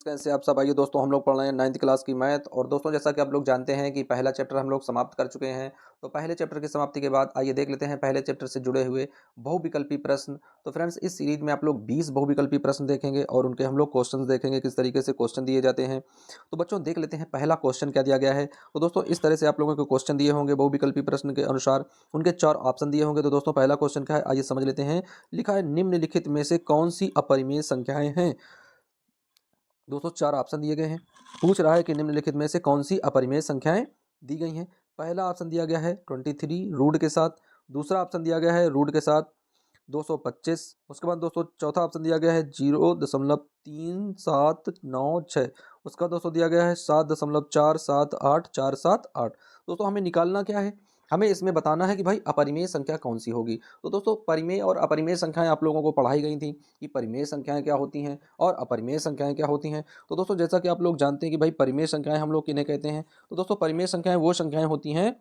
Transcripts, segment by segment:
कैसे आप सब। आइए दोस्तों, हम लोग पढ़ रहे हैं 9th क्लास की मैथ। और दोस्तों, जैसा कि आप लोग जानते हैं कि पहला चैप्टर हम लोग समाप्त कर चुके हैं। तो पहले चैप्टर की समाप्ति के बाद आइए देख लेते हैं पहले चैप्टर से जुड़े हुए बहुविकल्पी प्रश्न। तो फ्रेंड्स, इस सीरीज में आप लोग 20 बहुविकल्पी प्रश्न देखेंगे और उनके हम लोग क्वेश्चन देखेंगे, किस तरीके से क्वेश्चन दिए जाते हैं। तो बच्चों, देख लेते हैं पहला क्वेश्चन क्या दिया गया है। तो दोस्तों, इस तरह से आप लोगों को क्वेश्चन दिए होंगे बहुविकल्पी प्रश्न के अनुसार। उनके 4 ऑप्शन दिए होंगे। तो दोस्तों, पहला क्वेश्चन क्या है, आइए समझ लेते हैं। लिखा है, निम्नलिखित में से कौन सी अपरिमेय संख्याएं हैं। दोस्तों, 4 ऑप्शन दिए गए हैं। पूछ रहा है कि निम्नलिखित में से कौन सी अपरिमेय संख्याएं दी गई हैं। पहला ऑप्शन दिया गया है 23 रूट के साथ। दूसरा ऑप्शन दिया गया है रूट के साथ 225। उसके बाद दोस्तों चौथा ऑप्शन दिया गया है 0.3796। उसका दोस्तों दिया गया है 7.478478। दोस्तों, हमें निकालना क्या है, हमें इसमें बताना है कि भाई अपरिमेय संख्या कौन सी होगी। तो दोस्तों, परिमेय और अपरिमेय संख्याएं आप लोगों को पढ़ाई गई थी कि परिमेय संख्याएं क्या होती हैं और अपरिमेय संख्याएं क्या होती हैं। तो दोस्तों, जैसा कि आप लोग जानते हैं कि भाई परिमेय संख्याएं हम लोग किन्हें कहते हैं। तो दोस्तों, परिमेय संख्याएं वो संख्याएं होती हैं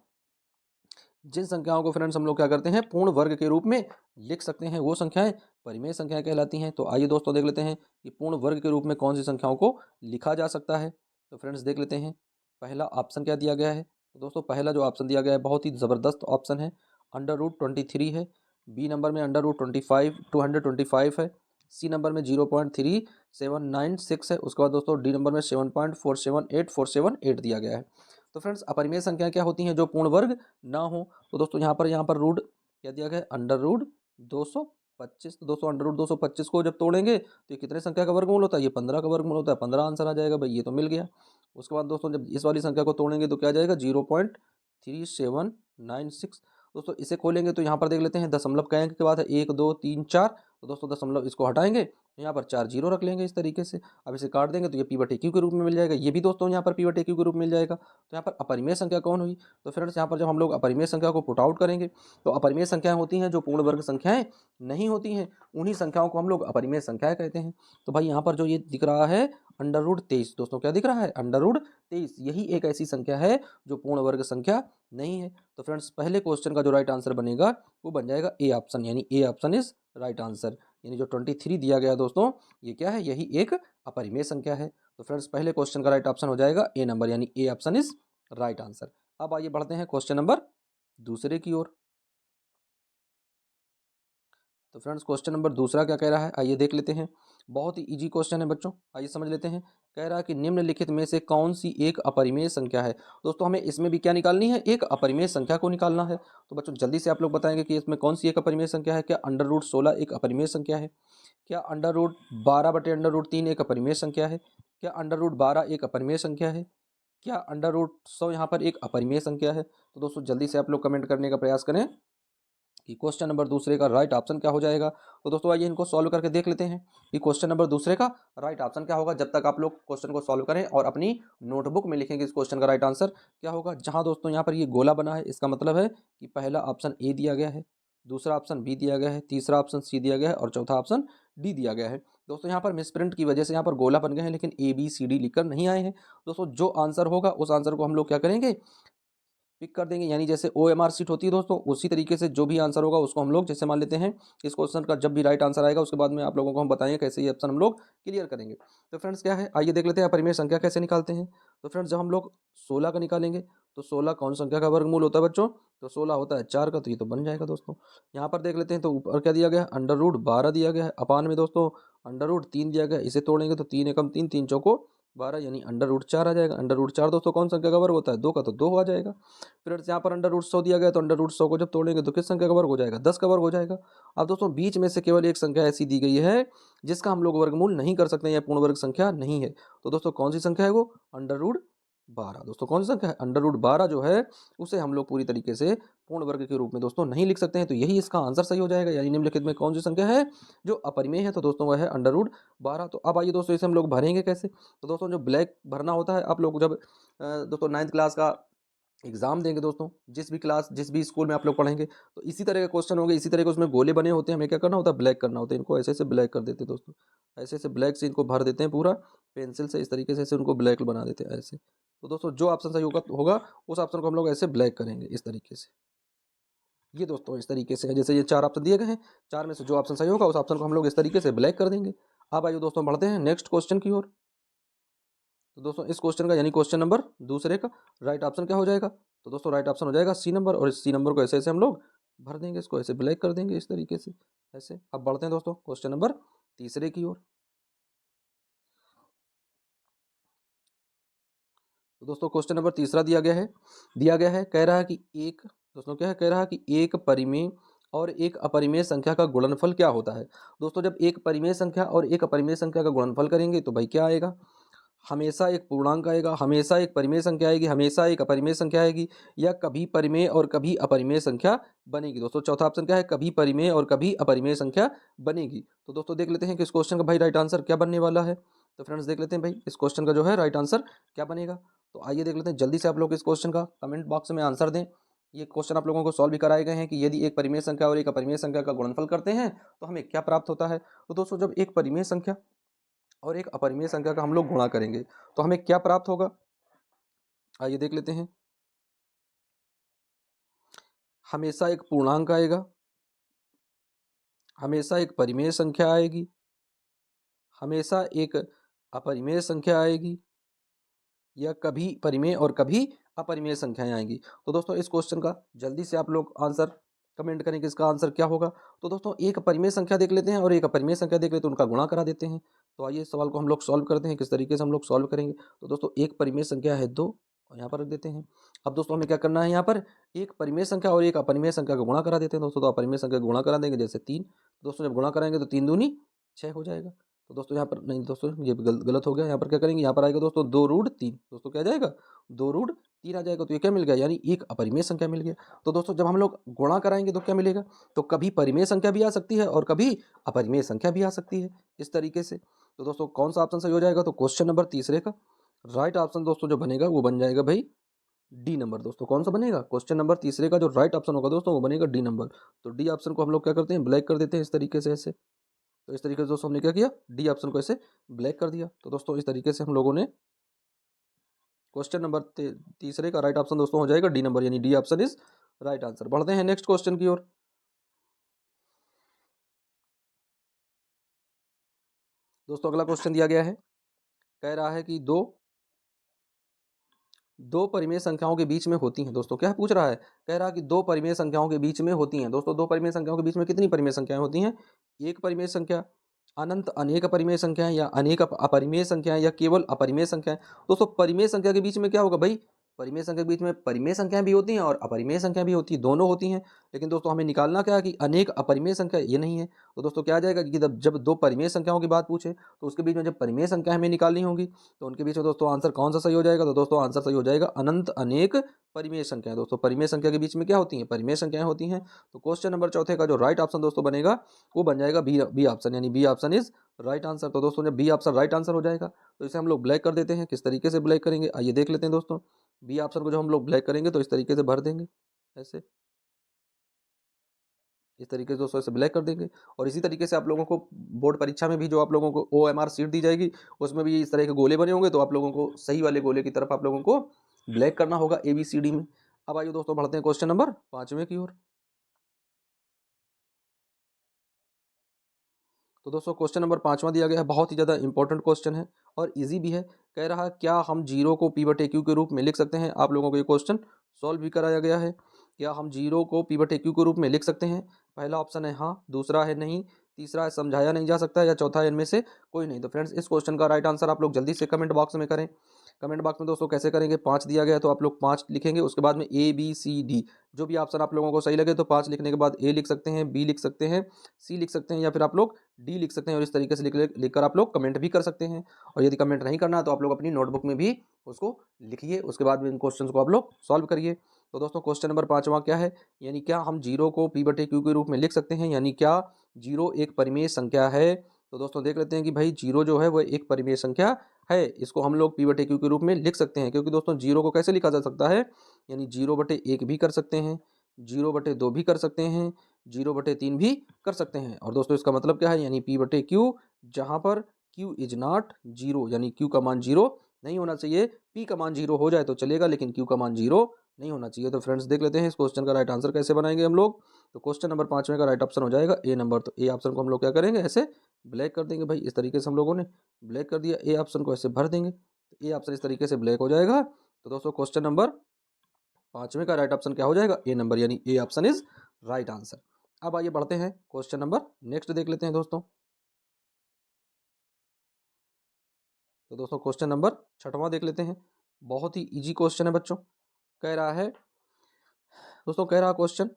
जिन संख्याओं को फ्रेंड्स हम लोग क्या करते हैं, पूर्ण वर्ग के रूप में लिख सकते हैं, वो संख्याएं परिमेय संख्याएं कहलाती हैं। तो आइए दोस्तों देख लेते हैं कि पूर्ण वर्ग के रूप में कौन सी संख्याओं को लिखा जा सकता है। तो फ्रेंड्स देख लेते हैं पहला ऑप्शन क्या दिया गया है। तो दोस्तों, पहला जो ऑप्शन दिया गया है बहुत ही ज़बरदस्त ऑप्शन है, √23 है। बी नंबर में √25 225 है। सी नंबर में 0.3796 है। उसके बाद दोस्तों डी नंबर में 7.478478 दिया गया है। तो फ्रेंड्स, अपरिमेय संख्या क्या होती हैं, जो पूर्ण वर्ग ना हो। तो दोस्तों यहाँ पर रूट क्या दिया गया है, √225। तो दोस्तों √225 को जब तोड़ेंगे तो ये कितने संख्या का वर्गमूल होता है, ये 15 का वर्गमूल होता है। 15 आंसर आ जाएगा भाई, ये तो मिल गया। उसके बाद दोस्तों जब इस वाली संख्या को तोड़ेंगे तो क्या आ जाएगा, 0.3796। दोस्तों इसे खोलेंगे तो यहाँ पर देख लेते हैं दशमलव के अंक के बाद है 1 2 3 4। तो दोस्तों दशमलव इसको हटाएंगे तो यहाँ पर 4 जीरो रख लेंगे इस तरीके से। अब इसे काट देंगे तो ये p/q के रूप में मिल जाएगा। ये भी दोस्तों यहाँ पर p/q के रूप में मिल जाएगा। तो यहाँ पर अपरिमेय संख्या कौन हुई। तो फ्रेंड्स, यहाँ पर जब हम लोग अपरिमेय संख्या को पुट आउट करेंगे तो अपरिमेय संख्याएं होती हैं जो पूर्ण वर्ग संख्याएं नहीं होती हैं, उन्हीं संख्याओं को हम लोग अपरिमेय संख्याएं कहते हैं। तो भाई यहाँ पर जो ये दिख रहा है √23, दोस्तों क्या दिख रहा है, √23, यही एक ऐसी संख्या है जो पूर्ण वर्ग संख्या नहीं है। तो फ्रेंड्स, पहले क्वेश्चन का जो राइट आंसर बनेगा वो बन जाएगा ए ऑप्शन, यानी A option is right answer. यानी जो 23 दिया गया है दोस्तों, ये क्या है, यही एक अपरिमेय संख्या है। तो फ्रेंड्स, पहले क्वेश्चन का राइट ऑप्शन हो जाएगा ए नंबर, यानी A option is right answer. अब आइए बढ़ते हैं क्वेश्चन नंबर दूसरे की ओर। तो फ्रेंड्स, क्वेश्चन नंबर दूसरा क्या कह रहा है, आइए देख लेते हैं। बहुत ही इजी क्वेश्चन है बच्चों, आइए समझ लेते हैं। कह रहा है कि निम्नलिखित में से कौन सी एक अपरिमेय संख्या है। दोस्तों, हमें इसमें भी क्या निकालनी है, एक अपरिमेय संख्या को निकालना है। तो बच्चों जल्दी से आप लोग बताएंगे कि इसमें कौन सी एक अपरिमेय संख्या है। क्या √16 एक अपरिमेय संख्या है। क्या √12/√3 एक अपरिमेय संख्या है। क्या √12 एक अपरिमेय संख्या है। क्या √100 यहाँ पर एक अपरिमेय संख्या है। तो दोस्तों जल्दी से आप लोग कमेंट करने का प्रयास करें कि क्वेश्चन नंबर दूसरे का राइट ऑप्शन क्या हो जाएगा। तो दोस्तों आइए इनको सॉल्व करके देख लेते हैं कि क्वेश्चन नंबर दूसरे का राइट ऑप्शन क्या होगा। जब तक आप लोग क्वेश्चन को सॉल्व करें और अपनी नोटबुक में लिखेंगे इस क्वेश्चन का राइट आंसर क्या होगा। जहां दोस्तों यहाँ पर ये गोला बना है, इसका मतलब है कि पहला ऑप्शन ए दिया गया है, दूसरा ऑप्शन बी दिया गया है, तीसरा ऑप्शन सी दिया गया है और चौथा ऑप्शन डी दिया गया है। दोस्तों यहाँ पर मिसप्रिंट की वजह से यहाँ पर गोला बन गए हैं, लेकिन ABCD लिखकर नहीं आए हैं। दोस्तों जो आंसर होगा उस आंसर को हम लोग क्या करेंगे, पिक कर देंगे। यानी जैसे OMR सीट होती है दोस्तों, उसी तरीके से जो भी आंसर होगा उसको हम लोग, जैसे मान लेते हैं इस क्वेश्चन का जब भी राइट आंसर आएगा उसके बाद में आप लोगों को हम बताएंगे कैसे ये ऑप्शन हम लोग क्लियर करेंगे। तो फ्रेंड्स क्या है, आइए देख लेते हैं अपरिमेय संख्या कैसे निकालते हैं। तो फ्रेंड्स, जब हम लोग 16 का निकालेंगे तो 16 कौन संख्या का वर्गमूल होता है बच्चों, तो 16 होता है 4 का। तो ये तो बन जाएगा दोस्तों। यहाँ पर देख लेते हैं तो ऊपर क्या दिया गया है, √12 दिया गया है, अपान में दोस्तों √3 दिया गया है। इसे तोड़ेंगे तो 3 एकम 3 3 चौको 12, यानी √4 आ जाएगा। √4 दोस्तों कौन संख्या का वर्ग होता है, 2 का, तो 2 आ जाएगा। फिर यहाँ पर √100 दिया गया तो √100 को जब तोड़ेंगे तो किस संख्या का वर्ग हो जाएगा, 10 का वर्ग हो जाएगा। अब दोस्तों बीच में से केवल एक संख्या ऐसी दी गई है जिसका हम लोग वर्गमूल नहीं कर सकते, यह पूर्ण वर्ग संख्या नहीं है। तो दोस्तों कौन सी संख्या है वो, √12। दोस्तों कौन सी संख्या है, √12 जो है उसे हम लोग पूरी तरीके से पूर्ण वर्ग के रूप में दोस्तों नहीं लिख सकते हैं। तो यही इसका आंसर सही हो जाएगा। यानी निम्नलिखित में कौन सी संख्या है जो अपरिमेय है, तो दोस्तों वह है √12। तो अब आइए दोस्तों इसे हम लोग भरेंगे कैसे। तो दोस्तों जो ब्लैक भरना होता है, आप लोग जब दोस्तों 9th क्लास का एग्जाम देंगे दोस्तों, जिस भी क्लास जिस भी स्कूल में आप लोग पढ़ेंगे तो इसी तरह के क्वेश्चन होंगे, इसी तरह के उसमें गोले बने होते हैं। हमें क्या करना होता है, ब्लैक करना होता है। इनको ऐसे ऐसे ब्लैक कर देते हैं दोस्तों, ऐसे ऐसे ब्लैक से इनको भर देते हैं पूरा पेंसिल से, इस तरीके से ऐसे उनको ब्लैक बना देते हैं ऐसे। तो दोस्तों जो ऑप्शन सही होगा उस ऑप्शन को हम लोग ऐसे ब्लैक करेंगे इस तरीके से। ये दोस्तों इस तरीके से है, जैसे ये 4 ऑप्शन दिए गए हैं, 4 में से जो ऑप्शन सही होगा उस ऑप्शन को हम लोग इस तरीके से ब्लैक कर देंगे। अब आइए दोस्तों बढ़ते हैं नेक्स्ट क्वेश्चन की ओर। तो दोस्तों इस क्वेश्चन का यानी क्वेश्चन नंबर दूसरे का राइट ऑप्शन क्या हो जाएगा? तो दोस्तों राइट ऑप्शन हो जाएगा सी नंबर, और इस सी नंबर को ऐसे ऐसे हम लोग भर देंगे, इसको ऐसे ब्लैक कर देंगे इस तरीके से ऐसे। अब बढ़ते हैं दोस्तों क्वेश्चन नंबर तीसरे की ओर। तो दोस्तों क्वेश्चन नंबर तीसरा दिया गया है कह रहा है कि एक, दोस्तों क्या है, कह रहा है कि एक परिमेय और एक अपरिमेय संख्या का गुणनफल क्या होता है? दोस्तों जब एक परिमेय संख्या और एक अपरिमेय संख्या का गुणनफल करेंगे तो भाई क्या आएगा? हमेशा एक पूर्णांक आएगा, हमेशा एक परिमेय संख्या आएगी, हमेशा एक अपरिमेय संख्या आएगी, या कभी परिमेय और कभी अपरिमेय संख्या बनेगी। दोस्तों चौथा ऑप्शन क्या है? कभी परिमेय और कभी अपरिमेय संख्या बनेगी। तो दोस्तों देख लेते हैं कि इस क्वेश्चन का भाई राइट आंसर क्या बनने वाला है। तो फ्रेंड्स देख लेते हैं भाई इस क्वेश्चन का जो है राइट आंसर क्या बनेगा। तो आइए देख लेते हैं, जल्दी से आप लोग इस क्वेश्चन का कमेंट बॉक्स में आंसर दें। ये क्वेश्चन आप लोगों को सॉल्व भी कराए गए हैं कि यदि एक परिमेय संख्या और एक अपरिमेय संख्या का गुणनफल करते हैं तो हमें क्या प्राप्त होता है। तो दोस्तों जब एक परिमेय संख्या और एक अपरिमेय संख्या का हम लोग गुणा करेंगे तो हमें क्या प्राप्त होगा, आइए देख लेते हैं। हमेशा एक पूर्णांक आएगा, हमेशा एक परिमेय संख्या आएगी, हमेशा एक अपरिमेय संख्या आएगी, या कभी परिमेय और कभी अपरिमेय संख्याएं आएंगी। तो दोस्तों इस क्वेश्चन का जल्दी से आप लोग आंसर कमेंट करें कि इसका आंसर क्या होगा। तो दोस्तों एक परिमेय संख्या देख लेते हैं और एक अपरिमेय संख्या देख लेते हैं, उनका गुणा करा देते हैं। तो आइए इस सवाल को हम लोग सॉल्व करते हैं, किस तरीके से हम लोग सॉल्व करेंगे। तो दोस्तों एक परिमेय संख्या है 2, और यहाँ पर रख देते हैं। अब दोस्तों हमें क्या करना है, यहाँ पर एक परिमेय संख्या और एक अपरिमेय संख्या का गुणा करा देते हैं दोस्तों। तो अपरिमेय संख्या का गुणा करा देंगे, जैसे 3। दोस्तों जब गुणा कराएंगे तो 3 दूनी 6 हो जाएगा। तो दोस्तों यहाँ पर नहीं, दोस्तों ये गलत हो गया। यहाँ पर क्या करेंगे, यहाँ पर आएगा दोस्तों 2√3। दोस्तों क्या आ जाएगा, 2√3 आ जाएगा। तो ये क्या मिल गया, यानी एक अपरिमेय संख्या मिल गया। तो दोस्तों जब हम लोग गुणा कराएंगे तो क्या मिलेगा, तो कभी परिमेय संख्या भी आ सकती है और कभी अपरिमेय संख्या भी आ सकती है, इस तरीके से। तो दोस्तों कौन सा ऑप्शन सही हो जाएगा, तो क्वेश्चन नंबर तीसरे का राइट ऑप्शन दोस्तों जो बनेगा वो बन जाएगा भाई डी नंबर। दोस्तों कौन सा बनेगा, क्वेश्चन नंबर तीसरे का जो राइट ऑप्शन होगा दोस्तों वो बनेगा डी नंबर। तो डी ऑप्शन को हम लोग क्या करते हैं, ब्लैक कर देते हैं इस तरीके से ऐसे। तो इस तरीके से दोस्तों हमने क्या किया, डी ऑप्शन को ऐसे ब्लैक कर दिया। तो दोस्तों इस तरीके से हम लोगों ने क्वेश्चन नंबर तीसरे का राइट ऑप्शन दोस्तों हो जाएगा डी नंबर, यानी D option is right answer. बढ़ते हैं नेक्स्ट क्वेश्चन की ओर। दोस्तों अगला क्वेश्चन दिया गया है, कह रहा है कि दो परिमेय संख्याओं के बीच में होती हैं। दोस्तों क्या पूछ रहा है, कह रहा है कि दो परिमेय संख्याओं के बीच में होती हैं। दोस्तों दो परिमेय संख्याओं के बीच में कितनी परिमेय संख्याएं होती हैं, एक परिमेय संख्या, अनंत अनेक परिमेय संख्याएं, या अनेक अपरिमेय संख्याएं, या केवल अपरिमेय संख्याएं। दोस्तों परिमेय संख्या के बीच में क्या होगा भाई, परिमेय संख्या के बीच में परिमेय संख्याएं भी होती हैं और अपरिमेय संख्या भी होती है, दोनों होती हैं। लेकिन दोस्तों हमें निकालना क्या है कि अनेक अपरिमेय संख्या ये नहीं है। तो दोस्तों क्या आ जाएगा कि जब दो परिमेय संख्याओं की बात पूछे तो उसके बीच में जब परिमेय संख्या हमें निकालनी होगी तो उनके बीच में दोस्तों आंसर कौन सा सही हो जाएगा, तो दोस्तों आंसर सही हो जाएगा अनंत अनेक परिमेय संख्याएं। दोस्तों परिमेय संख्या के बीच में क्या होती हैं, परिमेय संख्याएं होती हैं। तो क्वेश्चन नंबर चौथे का जो राइट ऑप्शन दोस्तों बनेगा वो बन जाएगा बी ऑप्शन, यानी B option is right answer. तो दोस्तों जब बी ऑप्शन राइट आंसर हो जाएगा तो इसे हम लोग ब्लैक कर देते हैं। किस तरीके से ब्लैक करेंगे, आइए देख लेते हैं दोस्तों। बी ऑप्शन को जो हम लोग ब्लैक करेंगे तो इस तरीके से भर देंगे ऐसे, इस तरीके से दोस्तों इसे ब्लैक कर देंगे। और इसी तरीके से आप लोगों को बोर्ड परीक्षा में भी जो आप लोगों को OMR सीट दी जाएगी उसमें भी इस तरह के गोले बने होंगे, तो आप लोगों को सही वाले गोले की तरफ आप लोगों को ब्लैक करना होगा ABCD में। अब आइए दोस्तों बढ़ते हैं क्वेश्चन नंबर 5वें की ओर। तो दोस्तों क्वेश्चन नंबर 5वां दिया गया है, बहुत ही ज़्यादा इंपॉर्टेंट क्वेश्चन है और इजी भी है। कह रहा है क्या हम जीरो को P/Q के रूप में लिख सकते हैं। आप लोगों को ये क्वेश्चन सॉल्व भी कराया गया है, क्या हम जीरो को P/Q के रूप में लिख सकते हैं। पहला ऑप्शन है हाँ, दूसरा है नहीं, तीसरा है समझाया नहीं जा सकता, या चौथा है इनमें से कोई नहीं। तो फ्रेंड्स इस क्वेश्चन का राइट आंसर आप लोग जल्दी से कमेंट बॉक्स में करें। कमेंट बॉक्स में दोस्तों कैसे करेंगे, 5 दिया गया है तो आप लोग 5 लिखेंगे, उसके बाद में ABCD जो भी ऑप्शन आप लोगों को सही लगे तो 5 लिखने के बाद A लिख सकते हैं, B लिख सकते हैं, C लिख सकते हैं, या फिर आप लोग D लिख सकते हैं। और इस तरीके से लिखकर आप लोग कमेंट भी कर सकते हैं। और यदि कमेंट नहीं करना है तो आप लोग अपनी नोटबुक में भी उसको लिखिए, उसके बाद में इन क्वेश्चन को आप लोग सॉल्व करिए। तो दोस्तों क्वेश्चन नंबर 5वां क्या है, यानी क्या हम जीरो को P/Q के रूप में लिख सकते हैं, यानी क्या जीरो एक परिमेय संख्या है। तो दोस्तों देख लेते हैं कि भाई जीरो जो है वह एक परिमेय संख्या है, इसको हम लोग P/Q के रूप में लिख सकते हैं। क्योंकि दोस्तों जीरो को कैसे लिखा जा सकता है, यानी 0/1 भी कर सकते हैं, 0/2 भी कर सकते हैं, 0/3 भी कर सकते हैं। और दोस्तों इसका मतलब क्या है, यानी P/Q जहाँ पर Q इज नॉट जीरो, यानी Q का मान जीरो नहीं होना चाहिए। P का मान जीरो हो जाए तो चलेगा, लेकिन Q का मान जीरो नहीं होना चाहिए। तो फ्रेंड्स देख लेते हैं इस क्वेश्चन का राइट आंसर कैसे बनाएंगे हम लोग। तो क्वेश्चन नंबर 5वें का राइट ऑप्शन हो जाएगा A नंबर। तो A ऑप्शन को हम लोग क्या करेंगे, ऐसे ब्लैक कर देंगे भाई। इस तरीके से हम लोगों ने ब्लैक कर दिया, A ऑप्शन को ऐसे भर देंगे। तो ए ऑप्शन इस तरीके से ब्लैक हो जाएगा। तो दोस्तों क्वेश्चन नंबर 5वें का राइट ऑप्शन क्या हो जाएगा, ए नंबर, यानी A option is right answer. अब आइए बढ़ते हैं क्वेश्चन नंबर नेक्स्ट देख लेते हैं दोस्तों। तो दोस्तों क्वेश्चन नंबर 6वां देख लेते हैं। बहुत ही इजी क्वेश्चन है बच्चों। कह रहा है दोस्तों, कह रहा क्वेश्चन,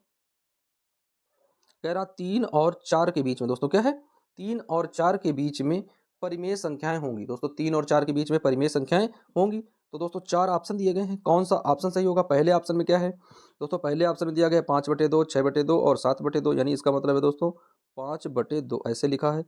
कह रहा 3 और 4 के बीच में, दोस्तों क्या है, 3 और 4 के बीच में परिमेय संख्याएं होंगी। दोस्तों 3 और 4 के बीच में परिमेय संख्याएं होंगी। तो दोस्तों 4 ऑप्शन दिए गए हैं, कौन सा ऑप्शन सही होगा। पहले ऑप्शन में क्या है दोस्तों, पहले ऑप्शन में दिया गया है 5/2, 6/2 और 7/2, यानी इसका मतलब है दोस्तों 5/2 ऐसे लिखा है,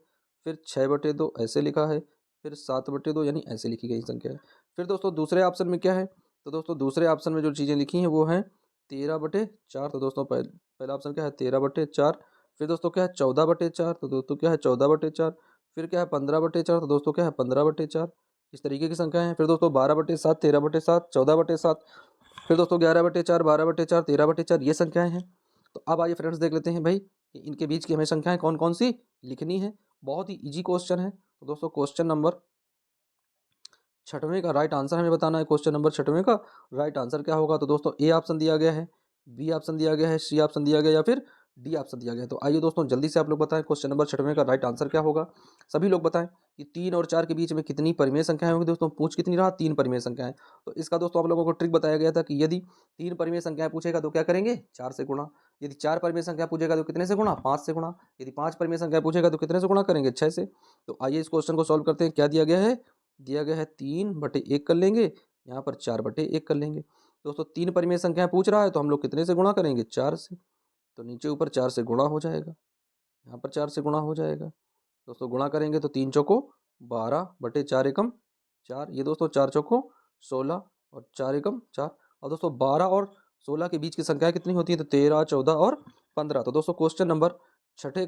फिर 6/2 ऐसे लिखा है, फिर 7/2 यानी ऐसे लिखी गई संख्या है। फिर दोस्तों दूसरे ऑप्शन में क्या है, तो दोस्तों दूसरे ऑप्शन में जो चीज़ें लिखी हैं वो हैं 13/4। तो दोस्तों पहला ऑप्शन क्या है 13/4। फिर दोस्तों क्या है 14/4। तो दोस्तों क्या है 14/4। फिर क्या है 15/4। तो दोस्तों क्या है 15/4। इस तरीके की संख्या है। फिर दोस्तों 12/7, 13/7, 14/7। फिर दोस्तों 11/4, 12/4, 13/4, ये संख्याएं हैं। तो अब आइए फ्रेंड्स देख लेते हैं भाई कि इनके बीच की हमें संख्याएं कौन कौन सी लिखनी है। बहुत ही इजी क्वेश्चन है। तो दोस्तों क्वेश्चन नंबर 6वें का राइट आंसर हमें बताना है। क्वेश्चन नंबर 6वें का राइट आंसर क्या होगा। तो दोस्तों ए ऑप्शन दिया गया है, बी ऑप्शन दिया गया है, सी ऑप्शन दिया गया या फिर डी ऑप्शन दिया गया है। तो आइए दोस्तों जल्दी से आप लोग बताएं क्वेश्चन नंबर 6वें का राइट आंसर क्या होगा। सभी लोग बताएं कि 3 और 4 के बीच में कितनी परिमेय संख्याएं होंगी। दोस्तों पूछ कितनी रहा, 3 परिमेय संख्याएं। तो इसका दोस्तों आप लोगों को ट्रिक बताया गया था कि यदि 3 परिमेय संख्याएं पूछेगा तो क्या करेंगे, 4 से गुणा। यदि 4 परिमेय संख्या पूछेगा तो कितने से गुणा, 5 से गुणा। यदि 5 परिमेय संख्या पूछेगा तो कितने से गुणा करेंगे, 6 से। तो आइए इस क्वेश्चन को सॉल्व करते हैं। क्या दिया गया है, दिया गया है 3/1 कर लेंगे, यहाँ पर 4/1 कर लेंगे। दोस्तों 3 परिमेय संख्याएं पूछ रहा है तो हम लोग कितने से गुणा करेंगे, 4 से। तो नीचे ऊपर 4 से गुणा हो जाएगा, यहाँ पर 4 से गुणा हो जाएगा। दोस्तों गुणा करेंगे तो 3 चौको 12/4 एकम 4, ये दोस्तों 4 चौको 16 और 4 एकम 4। और दोस्तों 12 और 16 के बीच की संख्याएं कितनी होती है, तो 13, 14 और 15। तो दोस्तों क्वेश्चन नंबर 6वें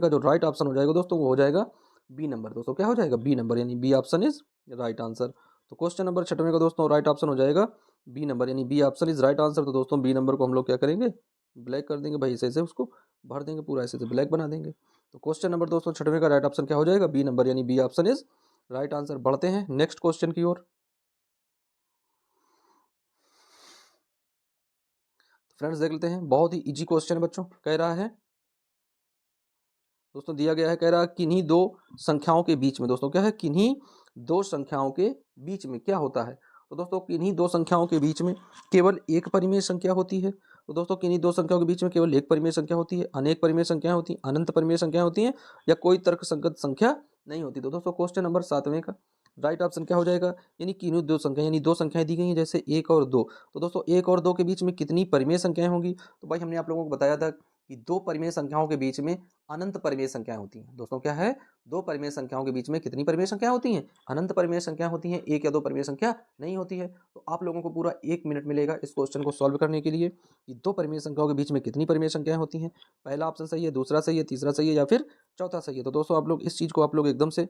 का जो राइट ऑप्शन हो जाएगा दोस्तों वो हो जाएगा बी नंबर। दोस्तों क्या हो जाएगा, बी नंबर, यानी B option is right answer. तो क्वेश्चन नंबर 6वें का दोस्तों राइट ऑप्शन हो जाएगा बी नंबर, यानी B option is right answer. तो दोस्तों बी नंबर को हम लोग क्या करेंगे, ब्लैक कर देंगे भाई, ऐसे ऐसे उसको भर देंगे, पूरा ऐसे ऐसे ब्लैक बना देंगे। तो क्वेश्चन नंबर दोस्तों 6वें का राइट ऑप्शन क्या हो जाएगा, बी नंबर, यानी B option is right answer. बढ़ते हैं नेक्स्ट क्वेश्चन की ओर। फ्रेंड्स देख लेते हैं, बहुत ही इजी क्वेश्चन है बच्चों। कह रहा है दोस्तों, दिया गया है, कह रहा है किन्हीं दो संख्याओं के बीच में, दोस्तों क्या है, किन्हीं दो संख्याओं के बीच में क्या होता है। तो दोस्तों किन्हीं दो संख्याओं के बीच में केवल एक परिमेय संख्या होती है। तो दोस्तों किन्हीं दो संख्याओं के बीच में केवल एक परिमेय संख्या होती है, अनेक परिमेय संख्याएं होती हैं, अनंत परिमेय संख्याएं होती हैं, या कोई तर्कसंगत संख्या नहीं होती। तो दोस्तों क्वेश्चन नंबर 7वें का राइट ऑप्शन क्या हो जाएगा, यानी किन्हीं दो संख्या, यानी दो संख्याएं दी गई हैं जैसे 1 और 2। तो दोस्तों 1 और 2 के बीच में कितनी परिमेय संख्याएं होंगी। तो भाई हमने आप लोगों को बताया था कि दो परिमेय संख्याओं के बीच में अनंत परिमेय संख्याएं होती हैं। दोस्तों क्या है, दो परिमेय संख्याओं के बीच में कितनी परिमेय संख्या होती हैं, अनंत परिमेय संख्या होती हैं, एक या दो परिमेय संख्या नहीं होती है। तो आप लोगों को पूरा 1 मिनट मिलेगा इस क्वेश्चन को सॉल्व करने के लिए कि दो परिमेय संख्याओं के बीच में कितनी परिमेय संख्याएं होती हैं। पहला ऑप्शन सही है, दूसरा सही है, तीसरा सही है या फिर चौथा सही है। तो दोस्तों आप लोग इस चीज को आप लोग एकदम से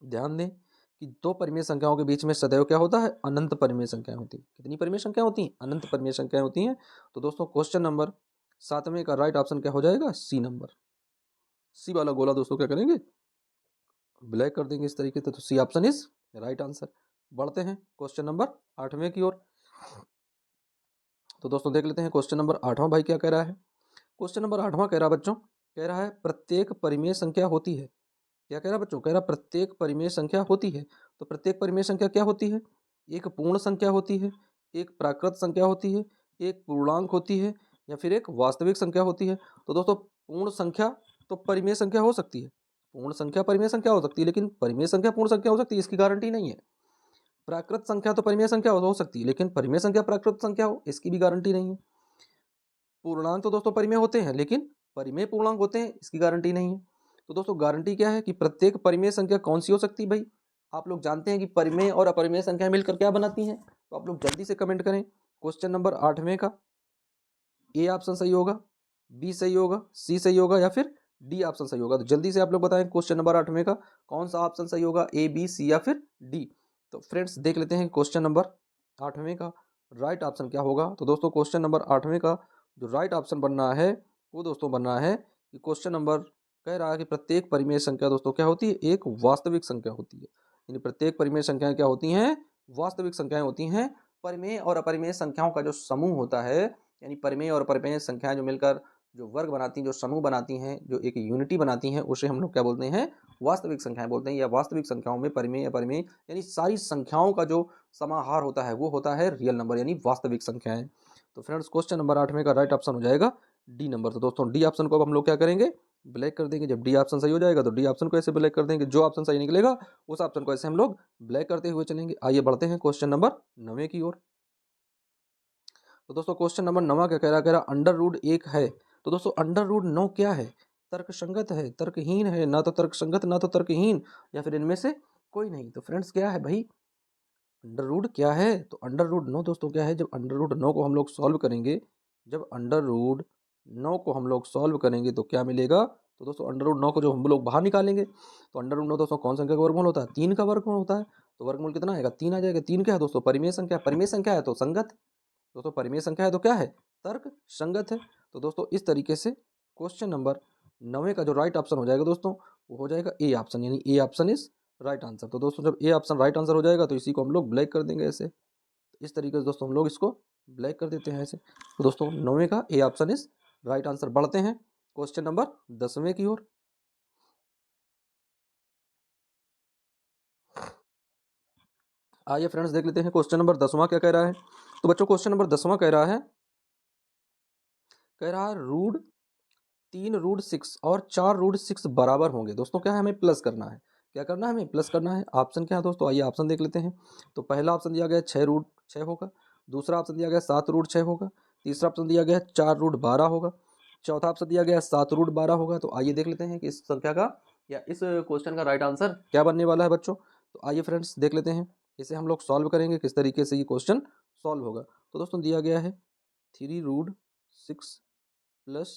ध्यान दें कि दो परिमेय संख्याओं के बीच में सदैव क्या होता है, अनंत परिमेय संख्याएं होती हैं। कितनी परिमेय संख्या होती हैं, अनंत परिमेय संख्याएं होती हैं। तो दोस्तों क्वेश्चन नंबर 7वें का राइट ऑप्शन क्या हो जाएगा, सी नंबर। सी वाला गोला दोस्तों क्या करेंगे, ब्लैक कर देंगे इस तरीके से। तो C option is right answer. बढ़ते हैं क्वेश्चन नंबर 8वें की ओर। तो दोस्तों देख लेते हैं क्वेश्चन नंबर 8वां भाई क्या कह रहा है। क्वेश्चन नंबर 8वां कह रहा है बच्चों, कह रहा है प्रत्येक परिमेय संख्या होती है। क्या कह रहा है बच्चों, कह रहा प्रत्येक परिमेय संख्या होती है। तो प्रत्येक परिमेय संख्या क्या होती है, एक पूर्ण संख्या होती है, एक प्राकृत संख्या होती है, एक पूर्णांक होती है, या फिर एक वास्तविक संख्या होती है। तो दोस्तों पूर्ण संख्या तो परिमेय संख्या हो सकती है, पूर्ण संख्या परिमेय संख्या हो सकती है, लेकिन परिमेय संख्या पूर्ण संख्या हो सकती है इसकी गारंटी नहीं है। प्राकृत संख्या तो परिमेय संख्या हो सकती है, लेकिन परिमेय संख्या प्राकृत संख्या हो इसकी भी गारंटी नहीं है। पूर्णांक तो दोस्तों परिमेय होते हैं, लेकिन परिमेय पूर्णांक होते हैं इसकी गारंटी नहीं है। तो दोस्तों गारंटी क्या है कि प्रत्येक परिमेय संख्या कौन सी हो सकती है भाई। आप लोग जानते हैं कि परिमेय और अपरिमेय संख्या मिलकर क्या बनाती हैं। तो आप लोग जल्दी से कमेंट करें क्वेश्चन नंबर 8वें का ए ऑप्शन सही होगा, बी सही होगा, सी सही होगा या फिर डी ऑप्शन सही होगा। तो जल्दी से आप लोग बताएं क्वेश्चन नंबर 8वें का कौन सा ऑप्शन सही होगा, ए बी सी या फिर डी। तो फ्रेंड्स देख लेते हैं क्वेश्चन नंबर 8वें का राइट ऑप्शन क्या होगा। तो दोस्तों क्वेश्चन नंबर 8वें का जो राइट ऑप्शन बनना है वो दोस्तों बनना है कि क्वेश्चन नंबर कह रहा है कि प्रत्येक परिमेय संख्या दोस्तों क्या होती है, एक वास्तविक संख्या होती है। यानी प्रत्येक परिमेय संख्याएं क्या होती हैं, वास्तविक संख्याएं होती हैं। परिमेय और अपरिमेय संख्याओं का जो समूह होता है, यानी परिमेय और अपरिमेय संख्याएं जो मिलकर जो वर्ग बनाती हैं, जो समूह बनाती हैं, जो एक यूनिटी बनाती हैं, उसे हम लोग क्या बोलते हैं, वास्तविक संख्याएं बोलते हैं। या वास्तविक संख्याओं में परिमेय अपरिमेय यानी सारी संख्याओं का जो समाहार होता है वो होता है रियल नंबर यानी वास्तविक संख्याएं। तो फ्रेंड्स क्वेश्चन नंबर 8 में का राइट ऑप्शन हो जाएगा डी नंबर। तो दोस्तों डी ऑप्शन को अब हम लोग क्या करेंगे, ब्लैक कर देंगे। जब डी ऑप्शन सही हो जाएगा तो डी ऑप्शन को ऐसे ब्लैक कर देंगे, जो ऑप्शन सही निकलेगा उस ऑप्शन को ऐसे हम लोग ब्लैक करते हुए चलेंगे। आइए बढ़ते हैं क्वेश्चन नंबर 9 की ओर। तो दोस्तों क्वेश्चन नंबर 9 क्या कह रहा अंडर रूट 1 है। तो दोस्तों अंडर रूट 9 क्या है, तर्कसंगत है, तर्कहीन है, ना तो तर्कसंगत ना तो तर्कहीन, या फिर इनमें से कोई नहीं। तो फ्रेंड्स क्या है भाई, अंडर रूट क्या है, तो अंडर रूट 9 दोस्तों क्या है, जब अंडर रूट 9 को हम लोग सॉल्व करेंगे, जब अंडर रूट 9 को हम लोग सॉल्व करेंगे तो क्या मिलेगा। तो दोस्तों अंडर रूट 9 को जो हम लोग बाहर निकालेंगे, तो अंडर रूट 9 दोस्तों कौन संख्या का वर्गमूल होता है, 3 का वर्गमूल होता है। तो वर्गमूल कितना आएगा, 3 आ जाएगा। 3 क्या है दोस्तों, परिमेय संख्या, परिमेय संख्या है तो संगत, दोस्तों परिमेय संख्या है तो क्या है, तर्क संगत है। तो दोस्तों इस तरीके से क्वेश्चन नंबर 9 का जो राइट ऑप्शन हो जाएगा दोस्तों, वो हो जाएगा ए ऑप्शन, यानी A option is right answer. तो दोस्तों जब ए ऑप्शन राइट आंसर हो जाएगा तो इसी को हम लोग ब्लैक कर देंगे ऐसे, इस तरीके से दोस्तों हम लोग इसको ब्लैक कर देते हैं ऐसे। तो दोस्तों 9 का ए ऑप्शन इज राइट आंसर। बढ़ते हैं क्वेश्चन नंबर 10वें की ओर। आइए फ्रेंड्स देख लेते हैं क्वेश्चन नंबर 10वां क्या कह रहा है। तो बच्चों क्वेश्चन नंबर 10वां कह रहा है रूट 3 रूट 6 और 4 रूट 6 बराबर होंगे। दोस्तों क्या है, हमें प्लस करना है। क्या करना है, हमें प्लस करना है। ऑप्शन क्या है दोस्तों, आइए ऑप्शन देख लेते हैं। तो पहला ऑप्शन दिया गया 6 रूट 6 होगा, दूसरा ऑप्शन दिया गया 7 रूट 6 होगा, तीसरा ऑप्शन दिया गया 4 रूट 12 होगा, चौथा ऑप्शन दिया गया 7 रूट 12 होगा। तो आइए देख लेते हैं कि इस संख्या का या इस क्वेश्चन का राइट आंसर क्या बनने वाला है बच्चों। तो आइए फ्रेंड्स देख लेते हैं, इसे हम लोग सॉल्व करेंगे, किस तरीके से ये क्वेश्चन सॉल्व होगा। तो दोस्तों दिया गया है 3 रूट 6 प्लस